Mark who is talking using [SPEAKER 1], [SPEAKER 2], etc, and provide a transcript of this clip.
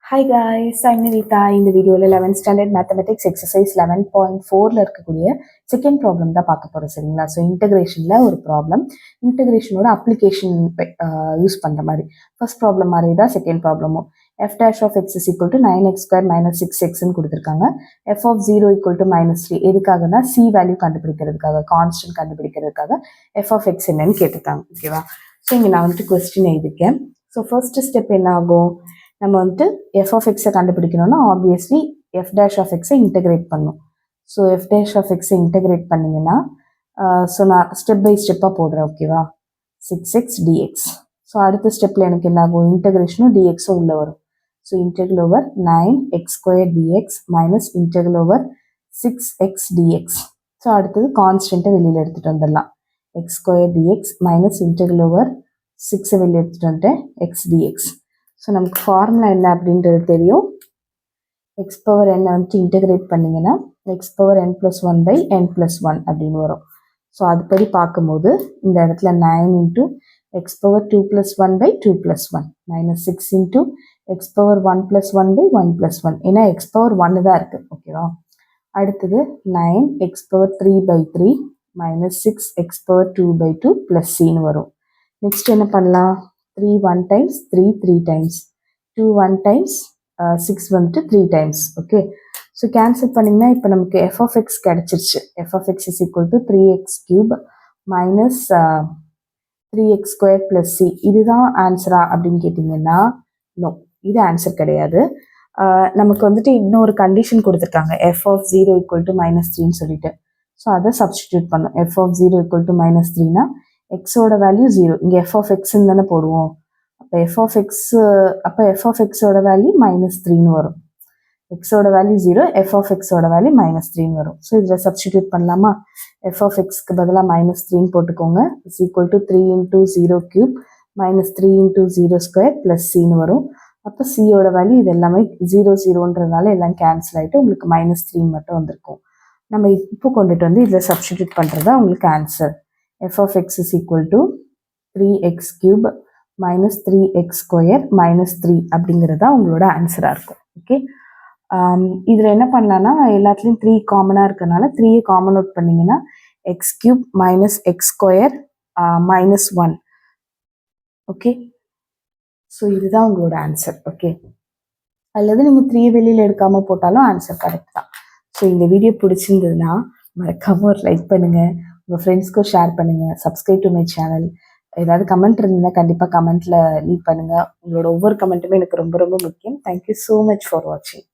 [SPEAKER 1] Hi guys, I'm Nivitha. இந்த வீடியோவில் 11th standard mathematics exercise 11.4ல் இருக்கக்கூடிய செகண்ட் ப்ராப்ளம் தான் பார்க்க போகிறோம். சரிங்களா? ஸோ இன்டகிரேஷனில் ஒரு ப்ராப்ளம், இன்டகிரேஷனோட அப்ளிகேஷன் யூஸ் பண்ணுற மாதிரி. ஃபர்ஸ்ட் ப்ராப்ளம் மாதிரி தான் செகண்ட் ப்ராப்ளமும். F dash of X is equal to 9x² - 6xன்னு கொடுத்துருக்காங்க. எஃப் ஆஃப் 0 ஈக்குவல் டு -3 எதுக்காகனா சி வேல்யூ கண்டுபிடிக்கிறதுக்காக, கான்ஸ்டன்ட் கண்டுபிடிக்கிறதுக்காக எஃப் ஆஃப் எக்ஸ் என்னன்னு கேட்டுருக்காங்க. ஓகேவா? ஸோ இங்கே நான் வந்துட்டு கொஸ்டின் எழுதிருக்கேன். ஸோ ஃபர்ஸ்ட் ஸ்டெப் என்ன ஆகும், நம்ம வந்துட்டு எஃப் ஆஃப் எக்ஸை கண்டுபிடிக்கணும்னா ஆப்வியஸ்லி எஃப் டேஷ் ஆஃப் எக்ஸை இன்டகிரேட் பண்ணும். ஸோ எஃப் டேஷ் ஆஃப் எக்ஸை இன்டகிரேட் பண்ணிங்கன்னா ஸோ நான் ஸ்டெப் பை ஸ்டெப்பாக போடுறேன். ஓகேவா? 6x dx. ஸோ அடுத்த ஸ்டெப்பில் எனக்கு என்ன ஆகும், இன்டகிரேஷனும் டிஎக்ஸும் உள்ளே வரும். So integral over 9x² dx minus integral over 6x dx. So அடுத்தது கான்ஸ்டன்ட்டை வெளியில் எடுத்துகிட்டு வந்துடலாம். x² dx minus integral over 6 வெளியில் எடுத்துகிட்டு வந்துட்டேன் x dx. ஸோ நமக்கு ஃபார்முலா என்ன அப்படின்றது தெரியும். எக்ஸ் பவர் n வந்துட்டு இன்டகிரேட் பண்ணிங்கன்னா எக்ஸ் பவர் n+1/n+1 அப்படின்னு வரும். ஸோ அதுபடி பார்க்கும்போது இந்த இடத்துல 9 into X power 2+1/2+1 minus 6 into X power 1+1/1+1. ஏன்னா எக்ஸ் பவர் 1 தான் இருக்குது. ஓகேவா? அடுத்தது 9 X power 3/3 minus 6 X power 2/2 plus சின்னு வரும். நெக்ஸ்ட் என்ன பண்ணலாம், 3 1 times, 3 3 times, 2 1 times, 6 வந்துட்டு 3 times. ஓகே, ஸோ கேன்சல் பண்ணிங்கன்னா இப்போ நமக்கு எஃப் ஆஃப் எக்ஸ் கிடச்சிருச்சு. F of X is equal to 3x³ minus 3x² plus C. இதுதான் ஆன்சரா அப்படின்னு கேட்டிங்கன்னா நோ, இது ஆன்சர் கிடையாது. நமக்கு வந்துட்டு இன்னொரு கண்டிஷன் கொடுத்துருக்காங்க, எஃப் ஆஃப் 0 ஈக்குவல் டு -3ன்னு சொல்லிட்டு. ஸோ அதை சப்ஸ்டிடியூட் பண்ணோம். எஃப் ஆஃப் 0 ஈக்குவல் டு -3னா எக்ஸோட வேல்யூ 0, இங்கே எஃப் ஆஃப் எக்ஸ்ன்னு தானே போடுவோம். அப்போ எஃப் ஆஃப் எக்ஸோட வேல்யூ -3ன்னு வரும். எக்ஸோட வேல்யூ 0, எஃப் ஆஃப் எக்ஸோட வேல்யூ -3ன்னு வரும். ஸோ இதில் சப்ஸ்டிடியூட் பண்ணலாமா, எஃப் ஆஃப் எக்ஸ்க்கு பதிலாக -3ன்னு போட்டுக்கோங்க. Is equal to 3 into 0³ minus 3 into 0² plus சின்னு வரும். அப்போ சியோட வேல்யூ இது எல்லாமே 0 0ன்றதுனால எல்லாம் கேன்சல் ஆகிட்டு உங்களுக்கு -3 மட்டும் வந்திருக்கும். நம்ம இப்போ கொண்டுட்டு வந்து இதில் சப்ஸ்டிடியூட் பண்ணுறது தான் உங்களுக்கு answer. f of x is equal to 3x³ minus 3x² minus 3 அப்படிங்கிறது தான் உங்களோட ஆன்சராக இருக்கும். ஓகே, இதில் என்ன பண்ணலான்னா எல்லாத்துலேயும் 3 காமனாக இருக்கிறதுனால 3 காமன் அவுட் பண்ணிங்கன்னா x³ minus x² minus 1. Okay, so இதுதான் உங்களோட ஆன்சர். ஓகே, அல்லது நீங்கள் 3 வெளியில் எடுக்காமல் போட்டாலும் ஆன்சர் கரெக்ட் தான். ஸோ இந்த வீடியோ பிடிச்சிருந்ததுன்னா மறக்காமல் ஒரு லைக் பண்ணுங்கள், உங்கள் ஃப்ரெண்ட்ஸ்க்கும் ஷேர் பண்ணுங்கள், சப்ஸ்கிரைப் டு மை சேனல். ஏதாவது கமெண்ட் இருந்ததுன்னா கண்டிப்பாக கமெண்ட்டில் லீவ் பண்ணுங்கள். உங்களோட ஒவ்வொரு கமெண்ட்டுமே எனக்கு ரொம்ப ரொம்ப முக்கியம். தேங்க்யூ ஸோ மச் ஃபார் வாட்சிங்.